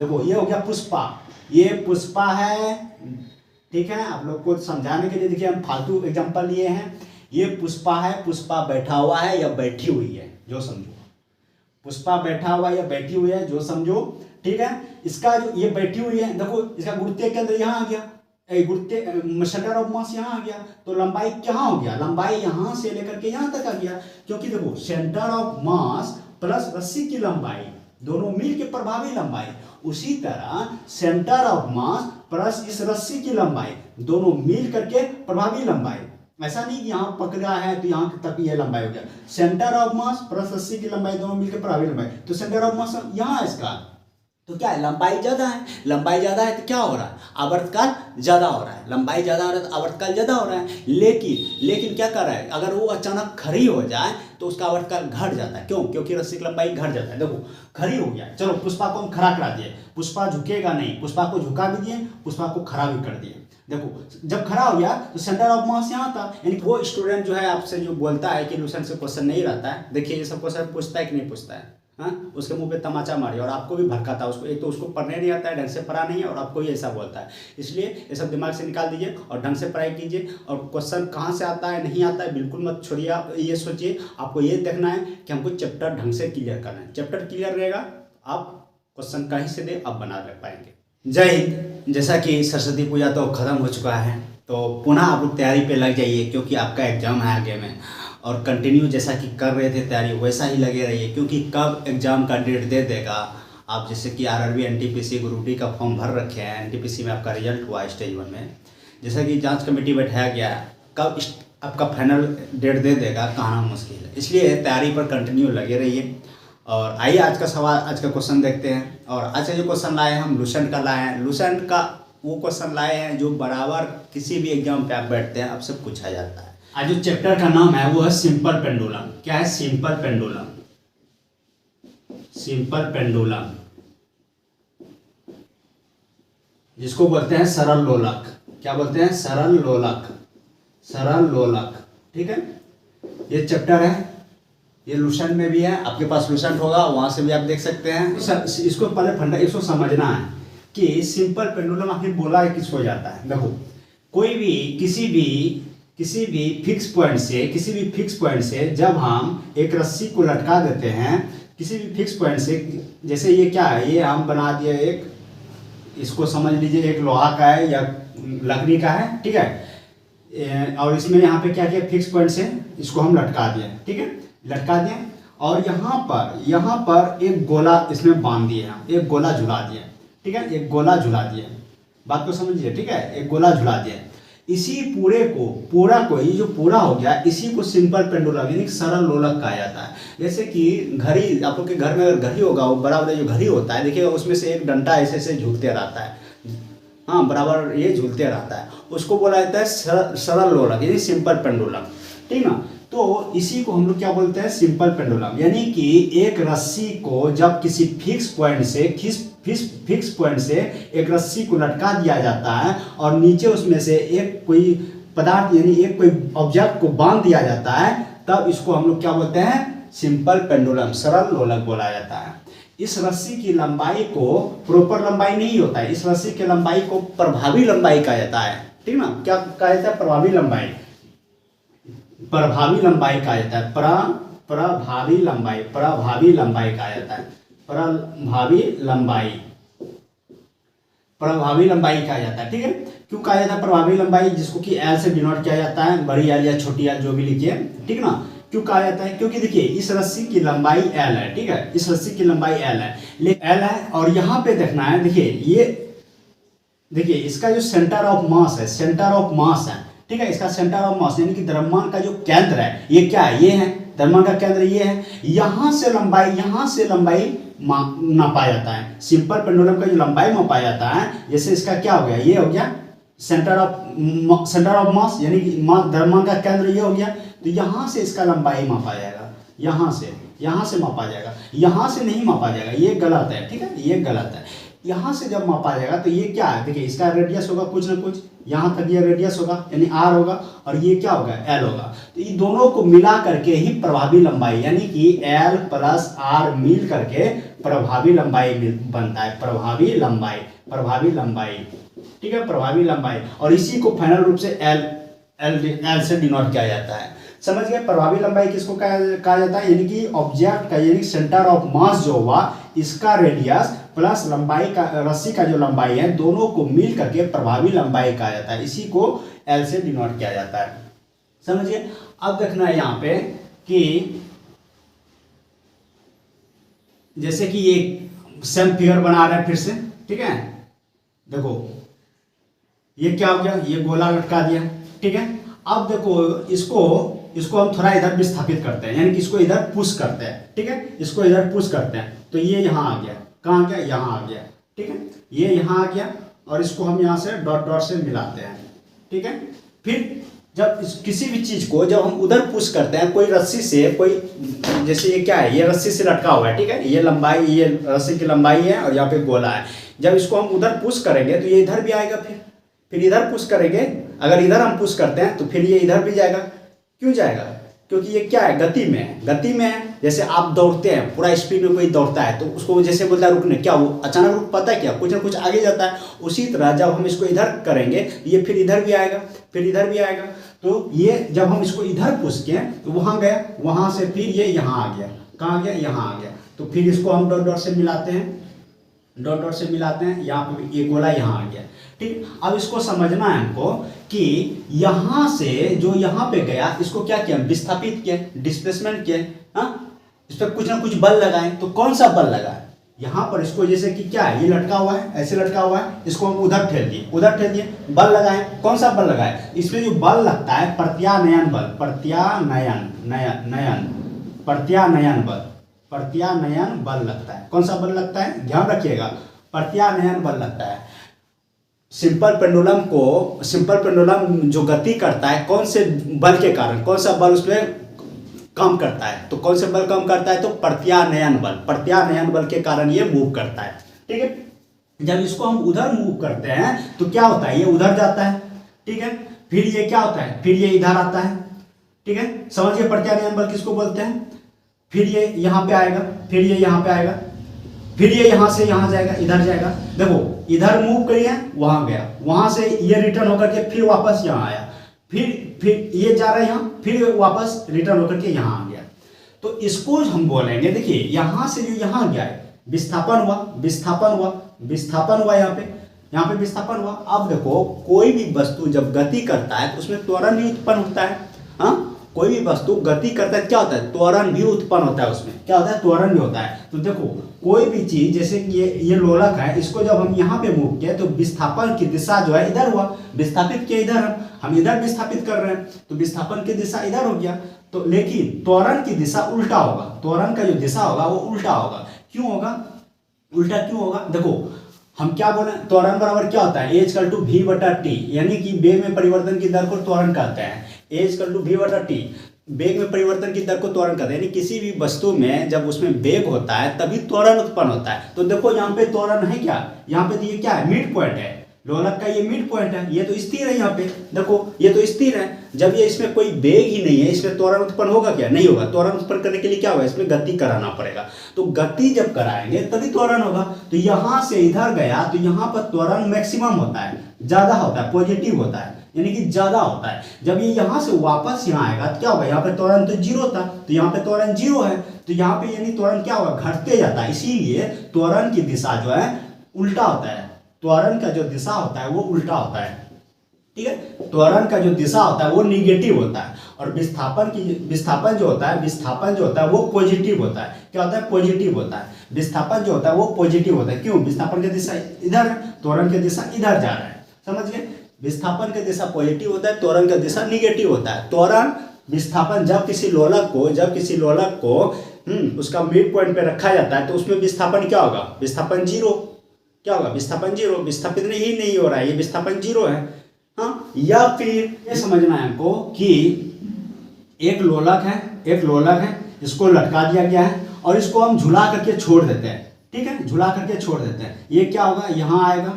देखो ये हो गया पुष्पा, ये पुष्पा है, ठीक है। आप लोग को समझाने के लिए देखिए हम फालतू एग्जांपल लिए हैं। ये पुष्पा है, पुष्पा बैठा हुआ है या बैठी हुई है जो समझो, पुष्पा बैठा हुआ या बैठी हुई है जो समझो, ठीक है। इसका जो ये बैठी हुई है, देखो इसका गुरुत्व केंद्र यहाँ आ गया, गुरुत्व सेंटर ऑफ मास यहाँ आ गया, तो लंबाई कहाँ हो गया, लंबाई यहाँ से लेकर के यहाँ तक आ गया। क्योंकि देखो सेंटर ऑफ मास प्लस रस्सी की लंबाई दोनों मिल के प्रभावी लंबाई, उसी तरह सेंटर ऑफ मास प्लस इस रस्सी की लंबाई दोनों मिल करके प्रभावी लंबाई। ऐसा नहीं कि यहाँ पकड़ा है तो यहाँ तक ये लंबाई हो गया, सेंटर ऑफ मास प्लस रस्सी की लंबाई दोनों मिलकर प्रभावी लंबाई। तो सेंटर ऑफ मास यहाँ है इसका, तो क्या है, लंबाई ज्यादा है, लंबाई ज्यादा है तो क्या हो रहा है, आवर्तकाल ज्यादा हो रहा है, लंबाई ज्यादा हो रहा है तो आवर्तकाल ज्यादा हो रहा है। लेकिन क्या कर रहा है, अगर वो अचानक खड़ी हो जाए तो उसका आवर्तकाल घट जाता है। क्यों? क्योंकि रस्सी की लंबाई घट जाता है। देखो खड़ी हो गया, चलो पुष्पा को हम खड़ा करा दिए, पुष्पा झुकेगा नहीं, पुष्पा को झुका भी दिए, पुष्पा को खड़ा भी कर दिए। देखो जब खड़ा हो गया तो सेंटर ऑफ मास यहाँ था, यानी वो स्टूडेंट जो है आपसे जो बोलता है कि लूसेंट से क्वेश्चन नहीं रहता है, देखिए ये सब क्वेश्चन पूछता है कि नहीं पूछता है, हाँ, उसके मुंह पे तमाचा मारिए और आपको भी भड़काता है उसको। एक तो उसको पढ़ने नहीं आता है, ढंग से पढ़ा नहीं है, और आपको भी ऐसा बोलता है। इसलिए ये सब दिमाग से निकाल दीजिए और ढंग से पढ़ाई कीजिए। और क्वेश्चन कहाँ से आता है नहीं आता है बिल्कुल मत छोड़िए, आप ये सोचिए, आपको ये देखना है कि हमको चैप्टर ढंग से क्लियर करना है। चैप्टर क्लियर रहेगा, आप क्वेश्चन कहीं से दे आप बना ले पाएंगे। जय हिंद। जैसा कि सरस्वती पूजा तो खत्म हो चुका है, तो पुनः आप लोग तैयारी पे लग जाइए, क्योंकि आपका एग्जाम है आगे में। और कंटिन्यू जैसा कि कर रहे थे तैयारी वैसा ही लगे रहिए, क्योंकि कब एग्जाम का डेट दे देगा। आप जैसे कि आरआरबी एनटीपीसी ग्रुप डी का फॉर्म भर रखे हैं, एनटीपीसी में आपका रिजल्ट हुआ स्टेज 1 में, जैसा कि जांच कमेटी बैठाया गया है, कब आपका फाइनल डेट दे देगा कहना मुश्किल है। इसलिए तैयारी पर कंटिन्यू लगे रहिए। और आइए आज का सवाल, आज का क्वेश्चन देखते हैं। और आज का जो क्वेश्चन लाए हैं हम लूसेंट का लाए हैं। लूसेंट का वो क्वेश्चन लाए हैं जो बराबर किसी भी एग्जाम पे आप बैठते हैं आपसे पूछा जाता है। आज जो चैप्टर का नाम है वो है सिंपल पेंडुलम। क्या है? Simple pendulum. सिंपल पेंडुलम जिसको बोलते हैं सरल लोलक। क्या बोलते हैं? सरल लोलक। सरल लोलक, ठीक है। ये चैप्टर है, ये लूसेंट में भी है, आपके पास लूसेंट होगा वहां से भी आप देख सकते हैं। इसको पहले फंडा इसको समझना है कि सिंपल पेंडुलम आखिर बोला है किसको जाता है। देखो कोई भी किसी भी फिक्स पॉइंट से जब हम एक रस्सी को लटका देते हैं किसी भी फिक्स पॉइंट से, जैसे ये क्या है, ये हम बना दिए एक, इसको समझ लीजिए एक लोहा का है या लकड़ी का है, ठीक है। और इसमें यहाँ पे क्या किया, फिक्स पॉइंट से इसको हम लटका दिए, ठीक है, लटका दिए। और यहाँ पर एक गोला इसमें बांध दिए, हम एक गोला झुला दिए, ठीक है, एक गोला झुला दिए। बात को समझिए, ठीक है, एक गोला झुला दिए। इसी पूरा को ये जो पूरा हो गया, इसी को सिंपल पेंडुलम यानी सरल लोलक कहा जाता है। जैसे कि घड़ी, आप लोग के घर में अगर घड़ी होगा, वो बड़ा बड़ा जो घड़ी होता है देखिएगा, उसमें से एक डंडा ऐसे ऐसे झूलते रहता है, हाँ बराबर ये झूलते रहता है, उसको बोला जाता है सरल लोलक यानी सिंपल पेंडुलम, ठीक ना। तो इसी को हम लोग क्या बोलते हैं, सिंपल पेंडुलम। यानी कि एक रस्सी को जब किसी फिक्स पॉइंट से एक रस्सी को लटका दिया जाता है और नीचे उसमें से एक कोई पदार्थ यानी एक कोई ऑब्जेक्ट को बांध दिया जाता है, तब इसको हम लोग क्या बोलते हैं, सिंपल पेंडुलम, सरल लोलक बोला जाता है। इस रस्सी की लंबाई को प्रॉपर लंबाई नहीं होता है, इस रस्सी की लंबाई को प्रभावी लंबाई कहा जाता है, ठीक ना। क्या कहा जाता है? प्रभावी लंबाई। प्रभावी लंबाई कहा जाता है, प्रभावी लंबाई कहा जाता है, प्रभावी लंबाई कहा जाता है, ठीक है। क्यों कहा जाता है प्रभावी लंबाई, जिसको कि एल से डिनोट किया जाता है, बड़ी एल या छोटी एल जो भी लिखिए, ठीक ना। क्यों कहा जाता है? क्योंकि देखिए इस रस्सी की लंबाई एल है, ठीक है, इस रस्सी की लंबाई एल है, लेकिन एल है और यहाँ पे देखना है, देखिए इसका जो सेंटर ऑफ मास है, ठीक है, इसका सेंटर ऑफ मास यानी कि द्रव्यमान का जो केंद्र है, ये क्या है, ये है द्रव्यमान का केंद्र, ये है। यहाँ से लंबाई नापा जाता है, सिंपल पेंडुलम का जो लंबाई मापा जाता है, जैसे इसका क्या हो गया, ये हो गया सेंटर ऑफ मास यानी कि द्रव्यमान का केंद्र ये हो गया। तो यहाँ से इसका लंबाई मापा जाएगा, यहाँ से मापा जाएगा, यहाँ से नहीं मापा जाएगा, ये गलत है, ठीक है, ये गलत है। यहाँ से जब मापा जाएगा तो ये क्या है, देखिए इसका रेडियस होगा कुछ ना कुछ, यहाँ तक ये रेडियस होगा यानी आर होगा, और ये क्या होगा, एल होगा। तो ये दोनों को मिला करके ही प्रभावी लंबाई यानी कि एल प्लस आर मिल करके प्रभावी लंबाई बनता है, प्रभावी लंबाई, ठीक है, प्रभावी लंबाई। और इसी को फाइनल रूप से एल से डिनोट किया जाता है। समझ गए? प्रभावी लंबाई किसको कहा जाता है, यानी कि ऑब्जेक्ट का यानी सेंटर ऑफ मास जो हुआ इसका रेडियस प्लस लंबाई का, रस्सी का जो लंबाई है, दोनों को मिल करके प्रभावी लंबाई कहा जाता है। इसी को एल से डिनोट किया जाता है। समझिए? अब देखना है यहाँ पे कि जैसे कि ये सेम फिगर बना रहे हैं फिर से, ठीक है। देखो ये क्या हो गया, ये गोला लटका दिया, ठीक है। अब देखो इसको हम थोड़ा इधर विस्थापित करते हैं, यानी कि इसको इधर पुश करते हैं, ठीक है। इसको इधर पुश करते हैं तो ये यहाँ आ गया, कहाँ आ गया, यहाँ आ गया, ठीक है। ये यहाँ आ गया और इसको हम यहाँ से डॉट डॉट से मिलाते हैं, ठीक है। फिर जब किसी भी चीज को जब हम उधर पुश करते हैं, कोई रस्सी से, कोई जैसे ये क्या है, ये रस्सी से लटका हुआ है, ठीक है। ये लंबाई, ये रस्सी की लंबाई है और यहाँ पे गोला है। जब इसको हम उधर पुश करेंगे तो ये इधर भी आएगा, फिर इधर पुश करेंगे, अगर इधर हम पुश करते हैं तो फिर ये इधर भी जाएगा। क्यों जाएगा? क्योंकि ये क्या है, गति में है, गति में है। जैसे आप दौड़ते हैं, पूरा स्पीड में कोई दौड़ता है तो उसको जैसे बोलता है रुकने, क्या वो अचानक रुक पाता है क्या, कुछ ना कुछ आगे जाता है। उसी तरह जब हम इसको इधर करेंगे ये फिर इधर भी आएगा, फिर इधर भी आएगा। तो ये जब हम इसको इधर पुश किए तो वहाँ गया, वहाँ से फिर ये यहाँ आ गया, कहाँ गया, यहाँ आ गया। तो फिर इसको हम डॉट डॉट से मिलाते हैं, डॉट डॉट से मिलाते हैं, यहाँ पे ये गोला यहाँ आ गया, ठीक। अब इसको समझना है हमको कि यहाँ से जो यहाँ पे गया इसको क्या किया, विस्थापित किया, डिस्प्लेसमेंट किया, हाँ, इस पर कुछ ना कुछ बल लगाए। तो कौन सा बल लगाए, यहाँ पर इसको जैसे कि क्या है, ये लटका हुआ है, ऐसे लटका हुआ है, इसको हम उधर ठेल दिए, उधर ठेल दिए, बल लगाए। कौन सा बल लगाए, इसमें जो बल लगता है प्रत्यानयन बल, प्रत्यानयन बल लगता है। कौन सा बल लगता है, ध्यान रखिएगा, प्रत्यानयन बल लगता है। सिंपल पेंडुलम जो गति करता है कौन से बल के कारण, कौन सा बल उसमें कम करता है, तो कौन से बल कम करता है, तो प्रत्यानयन बल के कारण ये मूव करता है, ठीक है। जब इसको हम उधर मूव करते हैं तो क्या होता है, ये उधर जाता है, ठीक है। फिर ये क्या होता है, फिर ये इधर आता है, ठीक है। समझिए प्रत्यानयन बल किसको बोलते हैं। फिर ये यहाँ पे आएगा, फिर ये यहाँ पे आएगा, फिर ये यहाँ से यहाँ जाएगा, इधर जाएगा। देखो इधर मूव करिए, वहां गया, वहां से ये रिटर्न होकर के फिर वापस यहाँ आया, फिर ये जा रहा है यहाँ, फिर वापस रिटर्न होकर के यहाँ आ गया। तो इसको हम बोलेंगे, देखिए यहाँ से जो यहाँ गया है, विस्थापन हुआ यहाँ पे विस्थापन हुआ। अब देखो कोई भी वस्तु जब गति करता है तो उसमें त्वरण भी उत्पन्न होता है, हाँ। कोई भी वस्तु गति करता है क्या होता है, त्वरण भी उत्पन्न होता है, उसमें क्या होता है, त्वरण भी होता है। तो देखो कोई भी चीज जैसे कि ये लोलक है, इसको जब हम यहाँ पे मूव किए तो विस्थापन की दिशा जो है इधर हुआ, विस्थापित किया इधर, हम इधर विस्थापित कर रहे हैं तो विस्थापन की दिशा इधर हो गया। तो लेकिन त्वरण की दिशा उल्टा होगा, त्वरण का जो दिशा होगा वो उल्टा होगा। क्यों होगा, उल्टा क्यों होगा, देखो हम क्या बोले, त्वरण बराबर क्या होता है, A=v/t, यानी कि वेग में परिवर्तन की दर को त्वरण कहते हैं। A=v/t, वेग में परिवर्तन की दर को त्वरण कहते हैं। यानी किसी भी वस्तु में जब उसमें वेग होता है तभी त्वरण उत्पन्न होता है। तो देखो यहाँ पे त्वरण है क्या, यहाँ पे तो ये क्या है, मिड पॉइंट है, लोलक का ये मिड पॉइंट है, ये तो स्थिर है। यहाँ पे देखो ये तो स्थिर है। जब ये इसमें कोई वेग ही नहीं है, इसमें त्वरण उत्पन्न होगा क्या, नहीं होगा। त्वरण उत्पन्न करने के लिए क्या होगा, इसमें गति कराना पड़ेगा। तो गति जब कराएंगे तभी त्वरण होगा। तो यहाँ से इधर गया तो यहाँ पर त्वरण मैक्सिमम होता है, ज्यादा होता है, पॉजिटिव होता है, यानी कि ज्यादा होता है। जब ये यहाँ से वापस यहाँ आएगा तो क्या होगा, यहाँ पे त्वरण तो जीरो था, तो यहाँ पे त्वरण जीरो है, तो यहाँ पे यानी त्वरण क्या होगा, घटते जाता है। इसीलिए त्वरण की दिशा जो है उल्टा होता है, त्वरण का जो दिशा होता है वो उल्टा होता है, ठीक है। त्वरण का जो दिशा होता है वो निगेटिव होता है, और विस्थापन जो होता है वो पॉजिटिव होता है। क्या होता है, पॉजिटिव होता है। विस्थापन जो होता है वो पॉजिटिव होता है। क्यों, विस्थापन की दिशा इधर है, त्वरण की दिशा इधर जा रहा है, समझ गए। विस्थापन की दिशा पॉजिटिव होता है, त्वरण का दिशा निगेटिव होता है। त्वरण विस्थापन जब किसी लोलक को उसका मिड पॉइंट पे रखा जाता है तो उसमें विस्थापन क्या होगा, विस्थापन जीरो। क्या होगा, विस्थापन जीरो, विस्थापित नहीं हो रहा है, ये विस्थापन जीरो है, हाँ। या फिर ये समझना है हमको कि एक लोलक है, इसको लटका दिया गया है और इसको हम झुला करके छोड़ देते हैं, ठीक है, झुला करके छोड़ देते हैं। ये क्या होगा, यहाँ आएगा,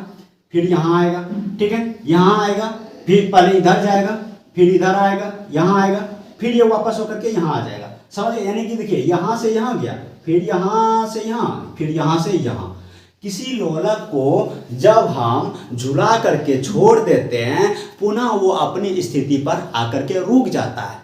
फिर यहाँ आएगा, ठीक है, यहाँ आएगा, फिर पहले इधर जाएगा, फिर इधर आएगा, यहाँ आएगा, फिर ये वापस होकर के यहाँ आ जाएगा, समझ। यानी कि देखिए यहाँ से यहाँ गया, फिर यहाँ से यहाँ, फिर यहाँ से यहाँ। किसी लोलक को जब हम झुला करके छोड़ देते हैं, पुनः वो अपनी स्थिति पर आकर के रुक जाता है,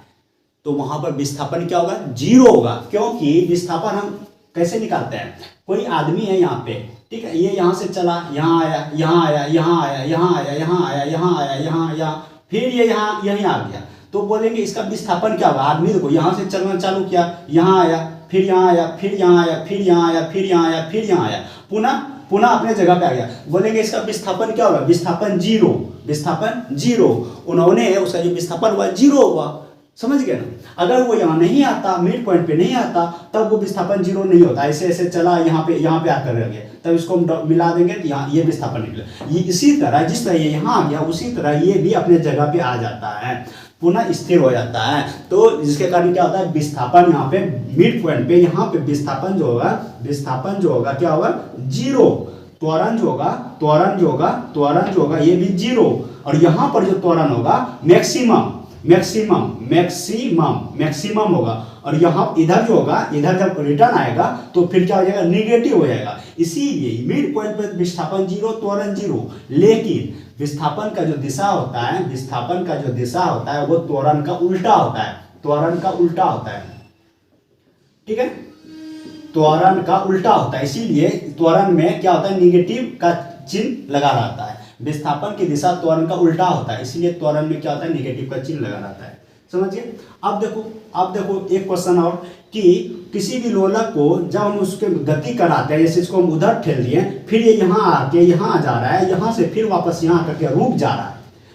तो वहां पर विस्थापन क्या होगा? जीरो होगा। क्योंकि विस्थापन हम कैसे निकालते हैं? कोई आदमी है यहाँ पे, ठीक है, ये यहाँ से चला, यहाँ आया, यहाँ आया, यहाँ आया, यहाँ आया, यहाँ आया, यहाँ आया, यहाँ आया, फिर ये यहाँ यहीं आ गया, तो बोलेंगे इसका विस्थापन क्या होगा? आदमी देखो यहाँ से चलना चालू किया, यहाँ आया, फिर यहाँ आया, फिर यहाँ आया, फिर यहाँ आया, फिर यहाँ आया, फिर यहाँ आया, पुनः अपने जगह पे आ गया, बोलेंगे इसका विस्थापन क्या होगा? विस्थापन जीरो, विस्थापन जीरो। उन्होंने उसका जो विस्थापन हुआ जीरो हुआ, समझ गए ना? अगर वो यहाँ नहीं आता, मिड पॉइंट पे नहीं आता, तब वो विस्थापन जीरो नहीं होता। ऐसे ऐसे चला, यहाँ पे आकर रह गया, तब इसको हम मिला देंगे तो यहाँ ये विस्थापन निकला। ये इसी तरह जिस तरह ये यहाँ आ गया, उसी तरह ये भी अपने जगह पे आ जाता है, पुनः स्थिर हो जाता है। तो जिसके कारण क्या होता है? विस्थापन यहाँ पे मिड पॉइंट पे, यहाँ पे विस्थापन जो होगा क्या होगा? जीरो। त्वरण जो होगा ये भी जीरो। और यहाँ पर जो त्वरण होगा मैक्सिमम होगा। और यहाँ इधर जो होगा, इधर जब रिटर्न आएगा तो फिर क्या हो जाएगा? निगेटिव हो जाएगा। इसीलिए मिड पॉइंट पर विस्थापन जीरो, त्वरण जीरो। लेकिन विस्थापन का जो दिशा होता है वो त्वरण का उल्टा होता है, ठीक है, त्वरण का उल्टा होता है। इसीलिए त्वरण में क्या होता है? निगेटिव का चिन्ह लगा रहता है। विस्थापन की दिशा त्वरण का उल्टा होता है, इसलिए त्वरण में क्या होता है? निगेटिव का चिन्ह लगा रहता है। समझिए। अब देखो एक क्वेश्चन और, कि किसी भी लोलक को जब हम उसके गति कराते हैं, जैसे इसको हम उधर ठेल दिए, फिर ये यहाँ आके यहाँ जा रहा है, यहाँ से फिर वापस यहाँ करके रुक जा रहा है,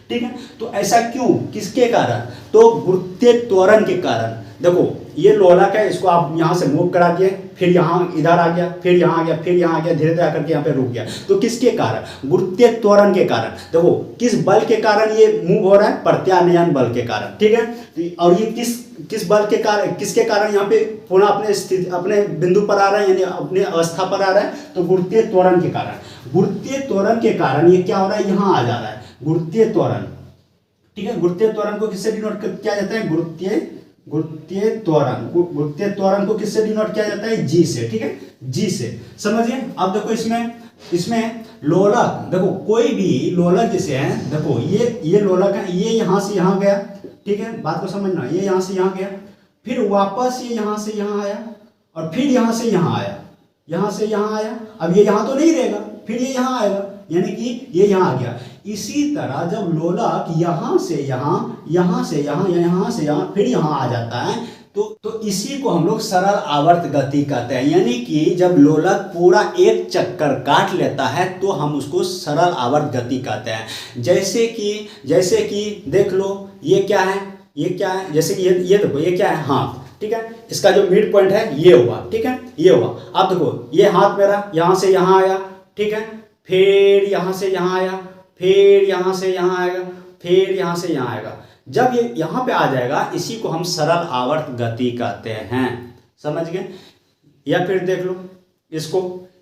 ठीक है, तो ऐसा क्यों? किसके कारण? तो गुरुत्वीय त्वरण के कारण। देखो ये लोलक है, इसको आप यहाँ से मूव करा दिए, फिर यहाँ इधर आ गया, फिर यहाँ आ गया, फिर यहाँ आ गया, धीरे धीरे आकर के यहाँ पे रुक गया, तो किसके कारण? गुरुत्वीय त्वरण के कारण। देखो किस बल के कारण ये मूव हो रहा है? प्रत्यानयन बल के कारण, ठीक है। और ये किस बल के कारण, किसके कारण यहाँ पे पुनः अपने बिंदु पर आ रहा है, यानी अपने अवस्था पर आ रहा है? तो गुरुत्वीय त्वरण के कारण। गुरुत्वीय त्वरण के कारण ये क्या हो रहा है? यहाँ आ जा रहा है, गुरुत्वीय त्वरण, ठीक है। गुरुत्वीय त्वरण को किससे डिनोट किया जाता है? गुरुत्वीय त्वरण को किससे डिनोट किया जाता है? जी से, ठीक है, जी से। समझिए। अब देखो इसमें लोलक, देखो कोई भी लोलक जैसे है, देखो ये लोलक है, ये यहाँ से यहाँ गया, ठीक है, बात को समझना, ये यहाँ से यहाँ गया, फिर वापस ये यहाँ से यहाँ आया, और फिर यहाँ से यहाँ आया, यहाँ से यहाँ आया। अब ये यहाँ तो नहीं रहेगा, फिर ये यहाँ आएगा, यानी कि ये यहाँ आ गया। इसी तरह जब लोलक यहाँ से यहाँ, यहाँ से यहाँ, यहाँ से यहाँ, फिर यहाँ आ जाता है, तो इसी को हम लोग सरल आवर्त गति कहते हैं। यानी कि जब लोलक पूरा एक चक्कर काट लेता है तो हम उसको सरल आवर्त गति कहते हैं। जैसे कि देख लो, ये क्या है? जैसे कि ये देखो, ये क्या है? हाथ, ठीक है, इसका जो मिड पॉइंट है ये हुआ, ठीक है, ये हुआ। अब देखो ये हाथ मेरा यहाँ से यहाँ आया, ठीक है, फिर यहाँ से यहाँ आया, फिर यहाँ से यहाँ आएगा, फिर यहाँ से यहाँ आएगा। जब ये यहाँ पे आ जाएगा, इसी को हम सरल आवर्त गति कहते हैं। समझ गए? या फिर देख लो,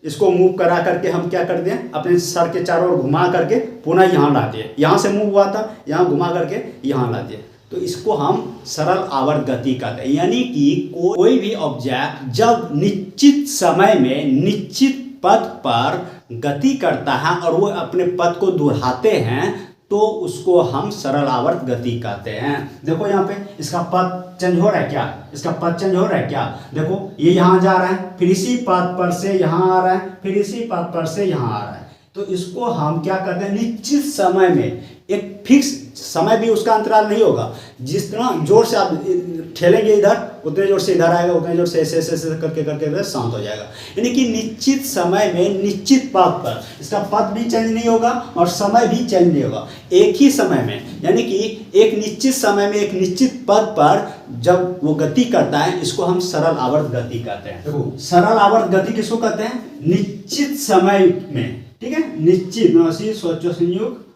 इसको मूव करा करके हम क्या कर दें? अपने सर के चारों ओर घुमा करके पुनः यहाँ ला दिए, यहाँ से मूव हुआ था, यहाँ घुमा करके यहाँ ला दिए, तो इसको हम सरल आवर्त गति कहते हैं। यानी कि कोई भी ऑब्जेक्ट जब निश्चित समय में निश्चित पथ पर गति करता है और वो अपने पथ को दोहराते हैं, तो उसको हम सरल आवर्त गति कहते हैं। देखो यहाँ पे इसका पथ चेंज हो रहा है क्या? इसका पथ चेंज हो रहा है क्या? देखो ये यहाँ जा रहा है, फिर इसी पथ पर से यहाँ आ रहा है, फिर इसी पथ पर से यहाँ आ रहा है, तो इसको हम क्या करते हैं? निश्चित समय में, एक फिक्स समय भी उसका अंतराल नहीं होगा, जितना जोर से आप ठेलेंगे इधर, उतने जोर से इधर आएगा, उतने जोर से ऐसे करके शांत हो जाएगा। यानी कि निश्चित समय में निश्चित पथ पर, इसका पथ भी चेंज नहीं होगा और समय भी चेंज नहीं होगा, एक ही समय में, यानी कि एक निश्चित समय में एक निश्चित पथ पर जब वो गति करता है, इसको हम सरल आवर्त गति कहते हैं। देखो सरल आवर्त गति किसको कहते हैं? निश्चित समय में, ठीक है, निश्चित सोचो संयोग,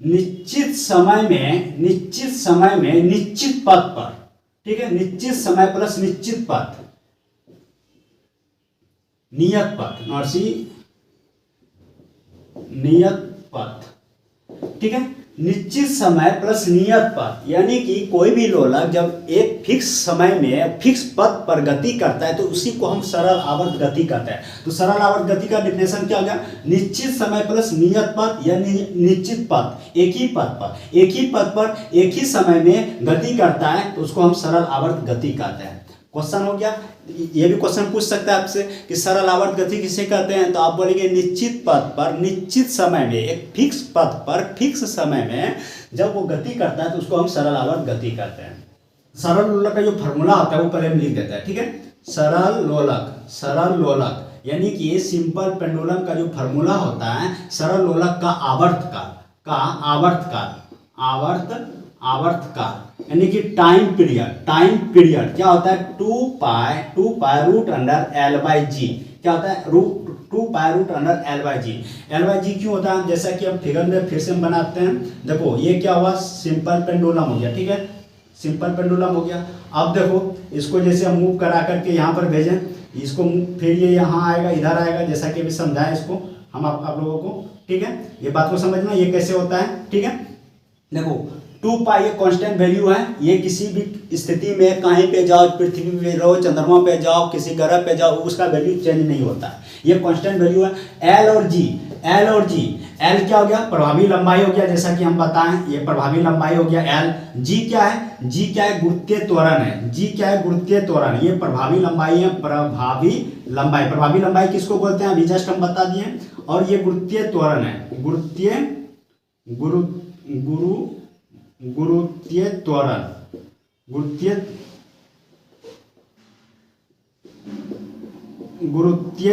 निश्चित समय में निश्चित पथ पर, ठीक है, निश्चित समय प्लस निश्चित पथ, नियत पथ, नियत पथ, ठीक है। निश्चित समय प्लस नियत पथ, यानी कि कोई भी लोलक जब एक फिक्स समय में फिक्स पथ पर गति करता है तो उसी को हम सरल आवर्त गति कहते हैं। तो सरल आवर्त गति का डिफिनेशन क्या हो गया? निश्चित समय प्लस नियत पथ या निश्चित पथ, एक ही पथ पर एक ही समय में गति करता है तो उसको हम सरल आवर्त गति कहते हैं। क्वेश्चन हो गया। ये भी क्वेश्चन पूछ सकता है आपसे कि सरल आवर्त गति किसे कहते हैं, तो आप बोलेंगे निश्चित पथ पर निश्चित समय में, एक फिक्स पथ पर फिक्स समय में जब वो गति करता है तो उसको हम सरल आवर्त गति कहते हैं। सरल लोलक का जो फॉर्मूला होता है वो पहले हम लिख देते हैं, ठीक है। सरल लोलक यानी कि सिंपल पेंडुलम का जो फॉर्मूला होता है सरल लोलक का आवर्त काल यानी कि टाइम पीरियड क्या होता है? 2 रूट अंडर एल बाई जी। क्या होता है? 2 रूट अंडर एल बाई जी क्यों होता है? जैसा कि हम फिगर में फिर से हम बनाते हैं। देखो ये क्या हुआ? सिंपल पेंडुलम हो गया, ठीक है, सिंपल पेंडुलम हो गया। अब देखो इसको जैसे हम मूव करा करके यहाँ पर भेजें, इसको फिर ये यहाँ आएगा, इधर आएगा, जैसा कि अभी समझाएं इसको हम आप लोगों को, ठीक है। ये बात को समझना ये कैसे होता है, ठीक है। देखो 2 पाई ये कांस्टेंट वैल्यू है, ये किसी भी स्थिति में कहीं पे जाओ, पृथ्वी पे रहो, चंद्रमा पे जाओ, किसी ग्रह पे जाओ, उसका वैल्यू चेंज नहीं होता है, ये कांस्टेंट वैल्यू है। एल और जी, एल क्या हो गया? प्रभावी लंबाई हो गया, जैसा कि हम बताएं ये प्रभावी लंबाई हो गया एल। जी क्या है? गुरुत्वीय त्वरण है। जी क्या है? गुरुत्वीय त्वरण। ये प्रभावी लंबाई है, प्रभावी लंबाई किसको बोलते हैं अभी जस्ट हम बता दिए। और ये गुरुत्वीय त्वरण है, गुरुत्वीय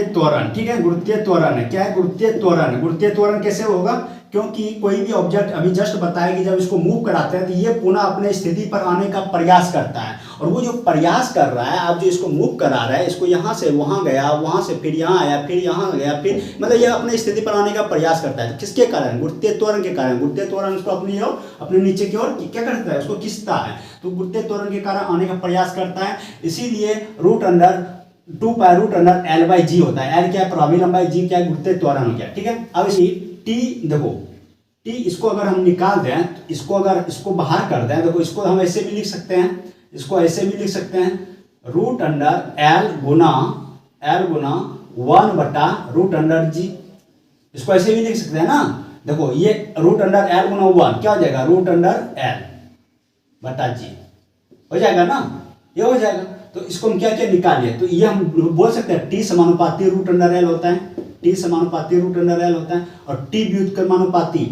त्वरण, ठीक है, गुरुत्वीय त्वरण है। क्या है? गुरुत्वीय त्वरण कैसे होगा? क्योंकि कोई भी ऑब्जेक्ट अभी जस्ट बताया कि जब इसको मूव कराते हैं तो ये पुनः अपने स्थिति पर आने का प्रयास करता है, और वो जो प्रयास कर रहा है, आप जो इसको मूव करा रहा है, इसको यहाँ से वहाँ गया, वहाँ से फिर यहाँ आया, फिर यहाँ गया, फिर मतलब ये अपने स्थिति पर आने का प्रयास करता है। किसके कारण? गुरुत्वीय त्वरण के कारण। गुरुत्वीय त्वरण उसको अपने नीचे की ओर क्या करता है? उसको खींचता है। तो गुरुत्वीय त्वरण के कारण आने का प्रयास करता है, इसीलिए 2 pi root under L by g होता है। एल क्या है? प्रभावी लंबाई, जी क्या है? गुरुत्वीय त्वरण हो गया, ठीक है। अब इसी टी देखो, टी इसको अगर हम निकाल दें तो इसको बाहर कर दें, देखो इसको हम ऐसे भी लिख सकते हैं, रूट अंडर एल गुना 1/√अंडर जी। इसको ऐसे भी लिख सकते हैं ना। देखो ये रूट अंडर एल गुना 1 क्या हो जाएगा? रूट अंडर एल बटा जी हो जाएगा ना, ये हो जाएगा। तो इसको हम क्या क्या निकालिए, तो ये हम बोल सकते हैं टी समानुपाती रूट अंडर एल होता है, और टी व्युत्क्रमानुपाती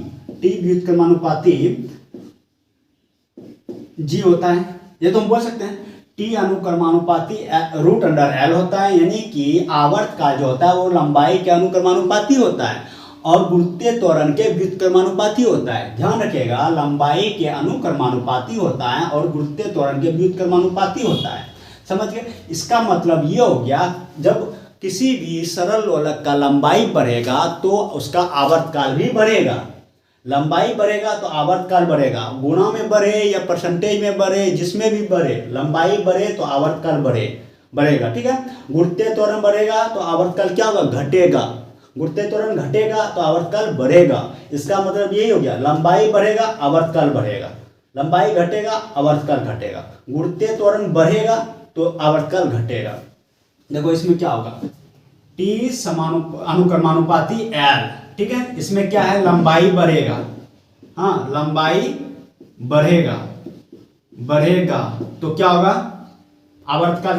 जी होता है। ये तो हम बोल सकते हैं टी अनुक्रमानुपाती रूट अंडर एल होता है, यानी कि आवर्त काल जो होता है वो लंबाई के अनुक्रमानुपाती होता है और गुरुत्वीय त्वरण के व्युत्क्रमानुपाती होता है। ध्यान रखिएगा, लंबाई के अनुक्रमानुपाती होता है और गुरुत्वीय त्वरण के व्युत्क्रमानुपाती होता है। समझ गए? इसका मतलब ये हो गया, जब किसी भी सरल लोलक का लंबाई बढ़ेगा तो उसका आवर्तकाल भी बढ़ेगा। लंबाई बढ़ेगा तो आवर्तकाल बढ़ेगा, गुणा में बढ़े या परसेंटेज में बढ़े, जिसमें भी बढ़े, लंबाई बढ़े तो आवर्तकाल बढ़ेगा, ठीक है। गुरुत्वीय त्वरण बढ़ेगा तो आवर्तकाल क्या होगा? घटेगा। गुरुत्वीय त्वरण घटेगा तो आवर्तकाल बढ़ेगा। इसका मतलब यही हो गया, लंबाई बढ़ेगा आवर्तकाल बढ़ेगा, लंबाई घटेगा आवर्तकाल घटेगा, गुरुत्वीय त्वरण बढ़ेगा तो आवर्तकाल घटेगा। देखो इसमें क्या होगा? टी अनुक्रमानुपाती एल, ठीक है। इसमें क्या है? लंबाई बढ़ेगा, हाँ लंबाई बढ़ेगा तो क्या होगा? आवर्तकाल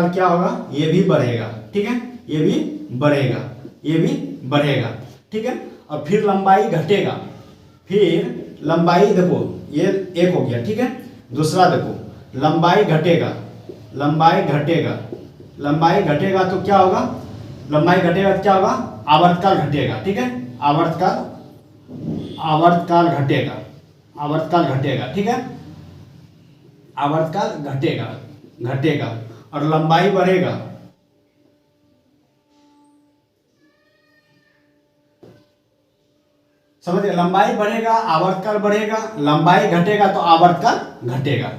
क्या होगा? ये भी बढ़ेगा, ठीक है, ये भी बढ़ेगा, ठीक है। और फिर लंबाई घटेगा, देखो ये एक हो गया, ठीक है। दूसरा देखो, लंबाई घटेगा तो क्या होगा? आवर्तकाल घटेगा, ठीक है। आवर्तकाल घटेगा, ठीक है। आवर्तकाल घटेगा और लंबाई बढ़ेगा। समझिए, लंबाई बढ़ेगा आवर्तकाल बढ़ेगा, लंबाई घटेगा तो आवर्तकाल घटेगा।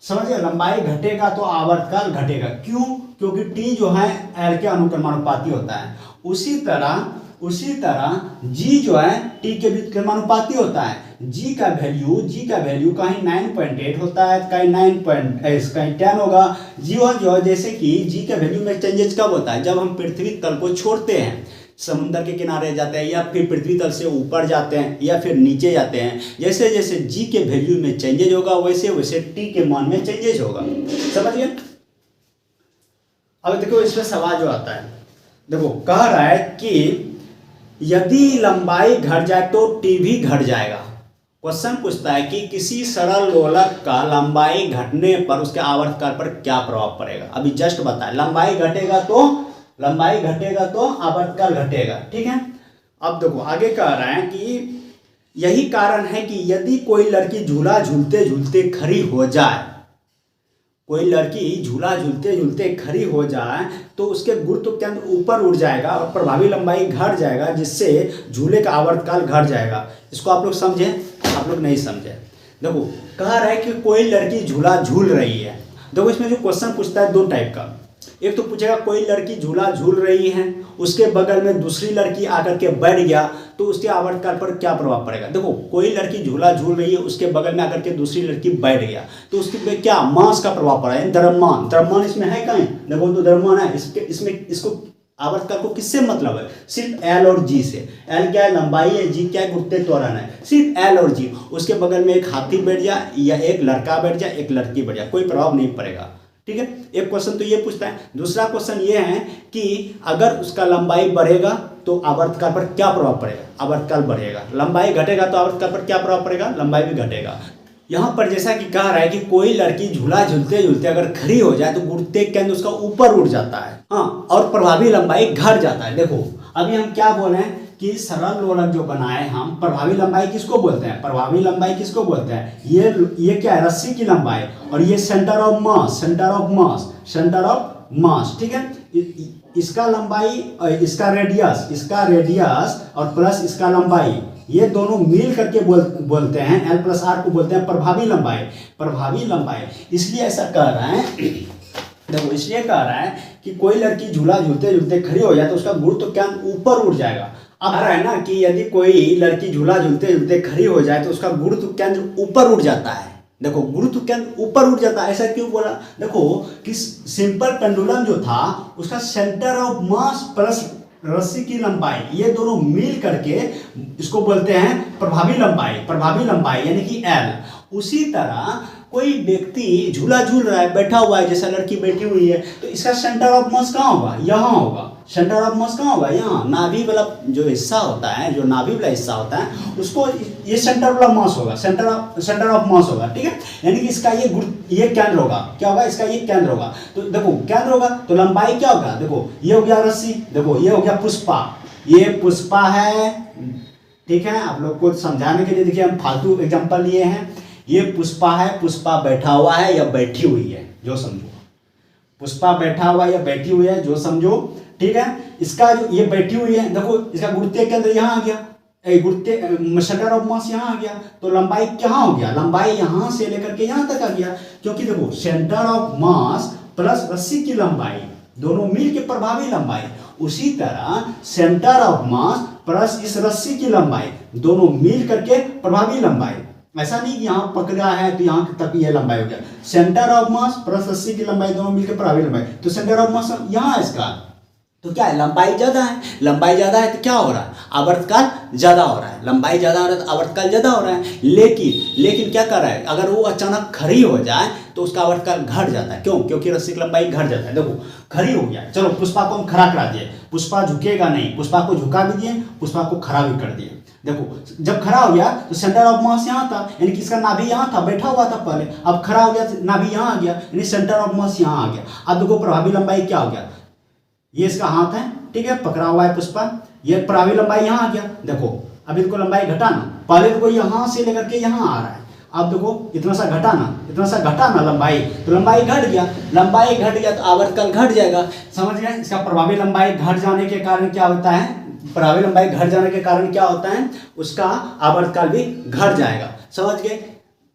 समझिए, लंबाई घटेगा तो आवर्तकाल घटेगा। क्यों? क्योंकि टी जो है एल के अनुक्रमानुपाती होता है। उसी तरह उसी तरह g जो है t के बीच के अनुपाती होता है। g का वैल्यू कहीं 9.8 होता है, कहीं 9 कहीं 10 होगा। जो जैसे कि g के वैल्यू में चेंजेस कब होता है, जब हम पृथ्वी तल को छोड़ते हैं, समुद्र के किनारे जाते हैं या फिर पृथ्वी तल से ऊपर जाते हैं या फिर नीचे जाते हैं। जैसे जैसे g के वैल्यू में चेंजेज होगा वैसे वैसे t के मान में चेंजेज होगा। समझ गए। अब देखो इसमें सवाल जो आता है, देखो कह रहा है कि यदि लंबाई घट जाए तो t भी घट जाएगा। क्वेश्चन पूछता है कि किसी सरल लोलक का लंबाई घटने पर उसके आवर्तकाल पर क्या प्रभाव पड़ेगा। अभी जस्ट बताए, लंबाई घटेगा तो आवर्तकाल घटेगा। ठीक है। अब देखो आगे कह रहा है कि यही कारण है कि यदि कोई लड़की झूला झूलते झूलते खड़ी हो जाए, खड़ी हो जाए तो उसके गुरुत्व केंद्र ऊपर उड़ जाएगा और प्रभावी लंबाई घट जाएगा, जिससे झूले का आवर्तकाल घट जाएगा। इसको आप लोग समझे, आप लोग नहीं समझे। देखो कह रहा है कि कोई लड़की झूला झूल रही है। देखो इसमें जो क्वेश्चन पूछता है दो टाइप का, एक तो पूछेगा कोई लड़की झूला झूल रही है, उसके बगल में दूसरी लड़की आकर के बैठ गया तो उसके आवर्तकाल पर क्या प्रभाव पड़ेगा। देखो कोई लड़की झूला झूल रही है, उसके बगल में आकर के दूसरी लड़की बैठ गया तो उसके पे क्या मास का प्रभाव पड़ा है, द्रव्यमान इसमें है कहीं। देखो तो द्रव्यमान है, इसको आवर्तकाल को किससे मतलब है, सिर्फ एल और जी से। एल क्या है, लंबाई है, जी क्या है, गुरुत्व त्वरण है, सिर्फ एल और जी। उसके बगल में एक हाथी बैठ जाए या एक लड़का बैठ जाए, एक लड़की बैठ जाए, कोई प्रभाव नहीं पड़ेगा। ठीक है। एक क्वेश्चन तो ये पूछता है। दूसरा क्वेश्चन ये है कि अगर उसका लंबाई बढ़ेगा तो आवर्तकाल पर क्या प्रभाव पड़ेगा, आवर्तकाल बढ़ेगा। लंबाई घटेगा तो आवर्तकाल पर क्या प्रभाव पड़ेगा, लंबाई भी घटेगा। यहाँ पर जैसा कि कह रहा है कि कोई लड़की झूला झूलते झूलते अगर खड़ी हो जाए तो गुरुत्व केंद्र उसका ऊपर उठ जाता है, हाँ, और प्रभावी लंबाई घट जाता है। देखो अभी हम क्या बोले हैं कि सरल लोलक जो बनाए हम, प्रभावी लंबाई किसको बोलते हैं, ये क्या है, रस्सी की लंबाई, और ये सेंटर ऑफ मास। ठीक है। इसका लंबाई, इसका रेडियस और प्लस इसका लंबाई, ये दोनों मिल करके बोलते हैं, एल प्लस आर को बोलते हैं प्रभावी लंबाई। इसलिए ऐसा कह रहा है, देखो इसलिए कह रहा है कि कोई लड़की झूला झूलते झूलते खड़ी हो जाए तो उसका गुरुत्व केंद्र ऊपर उठ जाएगा। अब आ रहा है ना कि यदि कोई लड़की झूला झूलते झूलते खड़ी हो जाए तो उसका गुरुत्व केंद्र ऊपर उठ जाता है। देखो गुरुत्व केंद्र ऊपर उठ जाता है, ऐसा क्यों बोला। देखो कि सिंपल पेंडुलम जो था उसका सेंटर ऑफ मास प्लस रस्सी की लंबाई, ये दोनों मिल करके इसको बोलते हैं प्रभावी लंबाई यानी कि एल। उसी तरह कोई व्यक्ति झूला झूल रहा है, बैठा हुआ है, जैसा लड़की बैठी हुई है, तो इसका सेंटर ऑफ मास कहाँ होगा, यहाँ होगा। सेंटर ऑफ मास कहाँ होगा, यहाँ। नाभि वाला जो हिस्सा होता है, जो नाभि वाला हिस्सा होता है, उसको ये सेंटर वाला मास होगा, सेंटर ऑफ मास होगा। ठीक है। यानी कि इसका ये केंद्र होगा, क्या होगा, इसका ये केंद्र होगा। तो देखो केंद्र होगा तो लंबाई क्या होगा, देखो ये हो गया रस्सी, देखो ये हो गया पुष्पा, ये पुष्पा है। ठीक है। आप लोग को समझाने के लिए देखिए हम फालतू एग्जाम्पल लिए हैं। ये पुष्पा है, पुष्पा बैठा हुआ है या बैठी हुई है, जो समझो। पुष्पा बैठा हुआ या बैठी हुई है, जो समझो। ठीक है। इसका जो ये बैठी हुई है, देखो इसका गुरुत्व केंद्र यहाँ आ गया, सेंटर ऑफ मास यहाँ आ गया, तो लंबाई कहाँ हो गया, लंबाई यहाँ से लेकर के यहाँ तक आ गया। क्योंकि देखो सेंटर ऑफ मास प्लस रस्सी की लंबाई दोनों मिल के प्रभावी लंबाई, उसी तरह सेंटर ऑफ मास प्लस इस रस्सी की लंबाई दोनों मिल करके प्रभावी लंबाई। ऐसा नहीं कि यहाँ पकड़ा है तो यहाँ तक ये लंबाई हो गया, सेंटर ऑफ मास प्लस रस्सी की लंबाई दोनों मिलकर प्रभावी लंबाई। तो सेंटर ऑफ मास यहाँ है इसका, तो क्या है, लंबाई ज्यादा है तो क्या हो रहा है, आवर्तकाल ज्यादा हो रहा है। लंबाई ज्यादा हो रहा है तो आवर्तकाल ज्यादा हो रहा है। लेकिन क्या कर रहा है, अगर वो अचानक खड़ी हो जाए तो उसका आवर्तकाल घट जाता है। क्यों, क्योंकि रस्सी की लंबाई घट जाता है। देखो खड़ी हो गया, चलो पुष्पा को हम खड़ा करा दिए, पुष्पा झुकेगा नहीं, पुष्पा को झुका भी दिए, पुष्पा को खड़ा भी कर दिए। देखो जब खड़ा हो गया तो सेंटर ऑफ मास यहाँ था, यानी कि इसका नाभि यहाँ था, बैठा हुआ था पहले, अब खड़ा हो गया तो नाभि यहाँ आ गया, यानी सेंटर ऑफ मास यहाँ आ गया। अब देखो प्रभावी लंबाई क्या हो गया, ये इसका हाथ है, ठीक है, पकड़ा हुआ है पुष्पा, ये प्रभावी लंबाई यहाँ आ गया। देखो अब इसको लंबाई घटाना, पहले तो यहाँ से लेकर के यहाँ आ रहा है, अब देखो इतना सा घटाना लंबाई, तो लंबाई घट गया तो आवर्तकाल घट जाएगा। समझ गए। इसका प्रभावी लंबाई घट जाने के कारण क्या होता है, उसका आवर्तकाल भी घट जाएगा। समझ गए।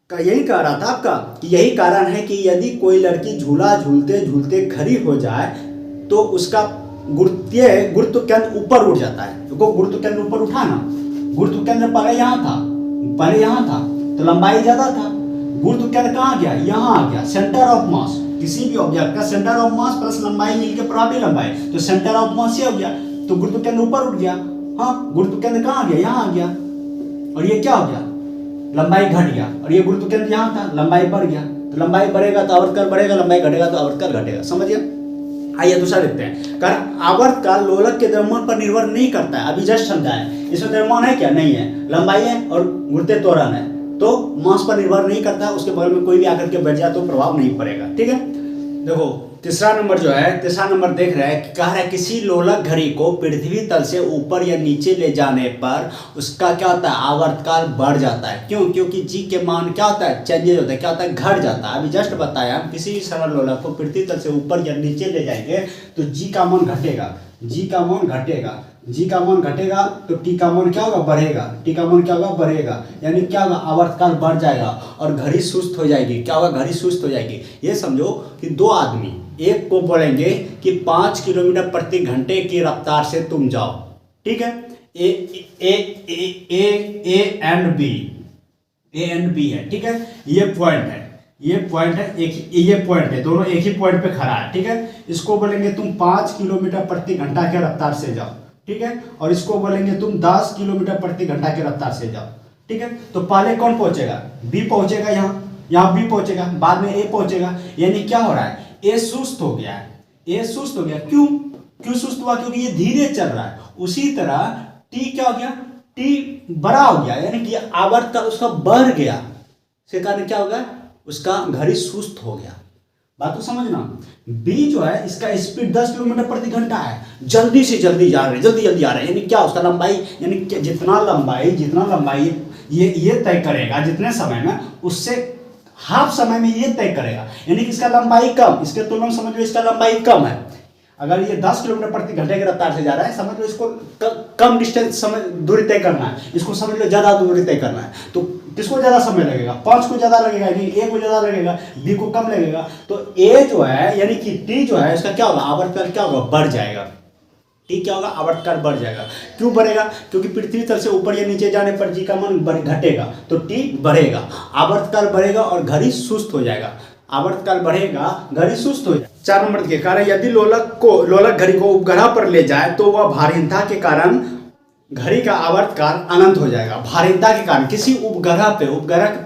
यही कह रहा था आपका कि यही कारण है कि यदि कोई लड़की झूला झूलते झूलते खड़ी हो जाए तो उसका गुरुत्व केंद्र ऊपर उठ जाता है। देखो गुरुत्व केंद्र ऊपर उठा ना, गुरुत्व केंद्र पहले यहाँ था तो लंबाई ज्यादा था। गुरुत्व केंद्र कहाँ गया, यहाँ आ गया। सेंटर ऑफ मास, किसी भी ऑब्जेक्ट का सेंटर ऑफ मास प्लस लंबाई मिलकर बराबर लंबाई, तो सेंटर ऑफ मास ये हो गया, तो गुरुत्व केंद्र ऊपर उठ गया। हाँ, गुरुत्व केंद्र कहाँ आ गया, यहाँ आ गया, और ये क्या हो गया, लंबाई घट गया। और ये गुरुत्व केंद्र यहाँ था, लंबाई बढ़ गया, तो लंबाई बढ़ेगा तो आवर्तकाल बढ़ेगा, लंबाई घटेगा तो आवर्तकाल घटेगा। समझिए। आइए दूसरा देखते हैं। कारण आवर्तकाल लोलक के द्रव्यमान पर निर्भर नहीं करता है, अभी जस्ट समझा है। इसमें द्रव्यमान है क्या, नहीं है, लंबाई है और गुरुत्व त्वरण है, तो मास पर निर्भर नहीं करता है। उसके बगल में कोई भी आकर के बैठ जाए तो प्रभाव नहीं पड़ेगा। ठीक है, देखो तीसरा नंबर जो है, तीसरा नंबर देख रहे हैं, कह रहा है किसी लोलक घड़ी को पृथ्वी तल से ऊपर या नीचे ले जाने पर उसका क्या होता है, आवर्तकाल बढ़ जाता है। क्यों, क्योंकि जी के मान क्या होता है, चेंजेज होता है, क्या होता है, घट जाता है। अभी जस्ट बताया, हम किसी भी सरल लोलक को पृथ्वी तल से ऊपर या नीचे ले जाएंगे तो जी का मान घटेगा, जी का मान घटेगा, जी का मान घटेगा तो टी का मान क्या होगा, बढ़ेगा, टी का मान क्या होगा, बढ़ेगा, यानी क्या होगा, आवर्तकाल बढ़ जाएगा और घड़ी सुस्त हो जाएगी। क्या होगा, घड़ी सुस्त हो जाएगी। ये समझो कि दो आदमी, एक को बोलेंगे कि 5 किलोमीटर प्रति घंटे की रफ्तार से तुम जाओ, ठीक है, ए एंड बी है, ठीक है, ये पॉइंट है, ये पॉइंट है, एक ये पॉइंट है, दोनों एक ही पॉइंट पे खड़ा है, ठीक है। इसको बोलेंगे तुम 5 किलोमीटर प्रति घंटा के रफ्तार से जाओ, ठीक है, और इसको बोलेंगे तुम 10 किलोमीटर प्रति घंटा के रफ्तार से जाओ, ठीक है। तो पहले कौन पहुंचेगा, बी पहुंचेगा, यहाँ बी पहुंचेगा, बाद में ए पहुंचेगा। यानी क्या हो रहा है, ए सुस्त हो गया है, ए सुस्त हो गया। क्यों सुस्त हुआ, क्योंकि ये धीरे चल रहा है। उसी तरह टी क्या हो गया, टी बड़ा हो गया, यानी कि आवर्तकाल उसका बढ़ गया, इसके कारण क्या होगा, उसका घड़ी सुस्त हो गया। बात तो समझना। बी जो है इसका स्पीड 10 किलोमीटर प्रति घंटा है, जल्दी से जल्दी जा रहे हैं, जल्दी आ रहे हैं। यानी क्या, उसका लंबाई, यानी जितना लंबाई ये तय करेगा जितने समय में, उससे हाफ समय में ये तय करेगा। यानी कि इसका लंबाई कम, इसके तुलना में समझ लो इसका लंबाई कम है। अगर ये 10 किलोमीटर प्रति घंटे की रफ्तार से जा रहा है, समझ लो इसको कम डिस्टेंस दूरी तय करना है, इसको समझ लो ज्यादा दूरी तय करना है। तो किसको ज्यादा समय लगेगा, 5 को ज्यादा लगेगा, यानी ए को ज्यादा लगेगा, बी को कम लगेगा। तो ए जो है यानी कि टी जो है, इसका क्या होगा, आवर्तकाल क्या होगा, बढ़ जाएगा। टी क्या होगा, आवर्तकाल बढ़ जाएगा। क्यों बढ़ेगा, क्योंकि पृथ्वी तल से ऊपर या नीचे जाने पर जी का मान घटेगा, तो टी बढ़ेगा, आवर्तकाल बढ़ेगा और घड़ी सुस्त हो जाएगा। आवर्तकाल बढ़ेगा, घड़ी सुस्त हो जाएगा। 4 नंबर देखिए, कारण यदि लोलक घड़ी को उपग्रह पर ले जाए तो वह भारीनता के कारण घड़ी का आवर्तकाल अनंत हो जाएगा। भारीनता के कारण किसी उपग्रह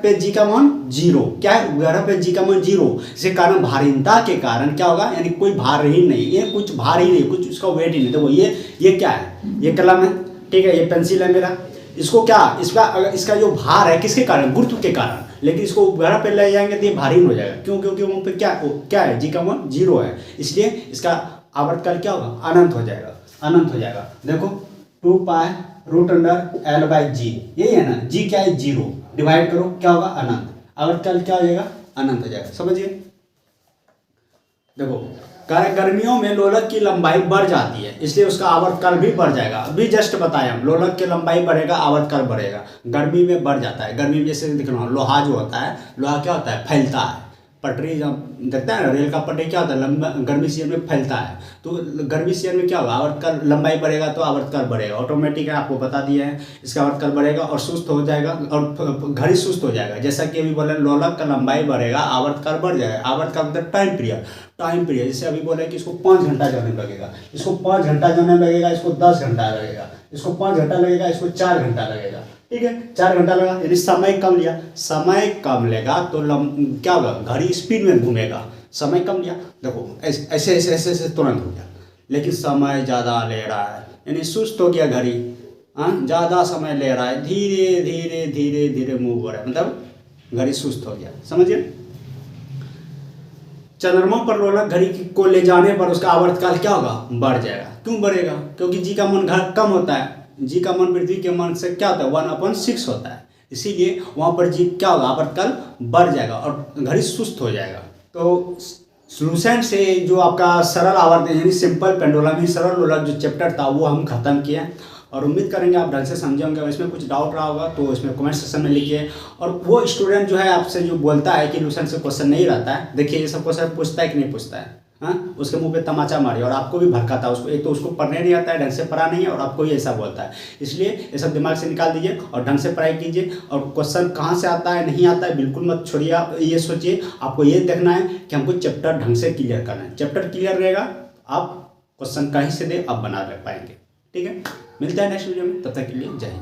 पे जी का मान 0, क्या है, उपग्रह पे जी का मान 0, इसके कारण भारीनता के कारण क्या होगा, यानी कोई भार ही नहीं, ये कुछ भार ही नहीं, कुछ उसका वेट ही नहीं। देखो ये क्या है, ये कलम है, ठीक है, ये पेंसिल है मेरा, इसको क्या, इसका जो भार है किसके कारण, गुरुत्व के कारण। लेकिन इसको उपग्रह पे ले जाएंगे तो ये भारी हो जाएगा। क्यों, क्योंकि वहाँ पे क्या है, जी का मान 0 है, इसलिए इसका आवर्तकाल क्या होगा, अनंत हो जाएगा। देखो 2 pi root under L by g, यही है ना, जी क्या है, 0, डिवाइड करो, क्या होगा, अनंत, आवर्तकाल क्या हो जाएगा, अनंत हो जाएगा। समझिए। देखो कारण गर्मियों में लोलक की लंबाई बढ़ जाती है, इसलिए उसका आवर्तकाल भी बढ़ जाएगा। अभी जस्ट बताया हम, लोलक की लंबाई बढ़ेगा, आवर्तकाल बढ़ेगा, गर्मी में बढ़ जाता है। गर्मी में जैसे दिखना, लोहा जो होता है, लोहा क्या होता है, फैलता है। पटरी जब देखता है ना, रेल का पटरी क्या होता है, गर्मी सीजन में फैलता है। तो गर्मी सीजन में क्या होगा, आवर्तकाल लंबाई बढ़ेगा तो आवर्तकाल बढ़ेगा, ऑटोमेटिक है, आपको बता दिया है। इसका आवर्तकाल बढ़ेगा और सुस्त हो जाएगा और घड़ी सुस्त हो जाएगा। जैसा कि अभी बोले, लोलक का लंबाई बढ़ेगा, आवर्तकाल बढ़ जाएगा। आवर्तकाल मतलब टाइम पीरियड, जैसे अभी बोले कि इसको 5 घंटा जाने में लगेगा, इसको 5 घंटा जाने में लगेगा, इसको 10 घंटा लगेगा, इसको 5 घंटा लगेगा, इसको 4 घंटा लगेगा, ठीक है, 4 घंटा लगा, यानी समय कम लिया। समय कम लेगा तो क्या होगा, घड़ी स्पीड में घूमेगा, समय कम लिया। देखो ऐसे तुरंत हो गया, लेकिन समय ज़्यादा ले रहा है, यानी सुस्त हो गया घड़ी, ज़्यादा समय ले रहा है, धीरे धीरे मूव हो रहा है, मतलब घड़ी सुस्त हो गया। समझिए। चंद्रमा पर लोलक घड़ी को ले जाने पर उसका आवर्तकाल क्या होगा, बढ़ जाएगा। क्यों बढ़ेगा, क्योंकि जी का मान कम होता है, जी का मान पृथ्वी के मान से क्या होता है, 1/6 होता है, इसीलिए वहाँ पर जी क्या होगा, आवर्तकाल बढ़ जाएगा और घड़ी सुस्त हो जाएगा। तो सॉल्यूशन से जो आपका सरल आवर्त यानी सिंपल पेंडुलम, सरल लोलक जो चैप्टर था वो हम खत्म किए, और उम्मीद करेंगे आप ढंग से समझे होंगे। इसमें कुछ डाउट रहा होगा तो इसमें कमेंट सेक्शन में लिखिए। और वो स्टूडेंट जो है आपसे जो बोलता है कि सॉल्यूशन से क्वेश्चन नहीं रहता है, देखिए ये सब क्वेश्चन पूछता है कि नहीं पूछता है, हाँ, उसके मुंह पे तमाचा मारिए और आपको भी भड़काता है उसको। एक तो उसको पढ़ने नहीं आता है, ढंग से पढ़ा नहीं है, और आपको ही ऐसा बोलता है। इसलिए ये सब दिमाग से निकाल दीजिए और ढंग से पढ़ाई कीजिए। और क्वेश्चन कहाँ से आता है नहीं आता है बिल्कुल मत छोड़िए। आप ये सोचिए, आपको ये देखना है कि हमको चैप्टर ढंग से क्लियर करना है। चैप्टर क्लियर रहेगा, आप क्वेश्चन कहीं से दे आप बना ले पाएंगे। ठीक है, मिलता है नेक्स्ट वीडियो में, तब तक के लिए जय हिंद।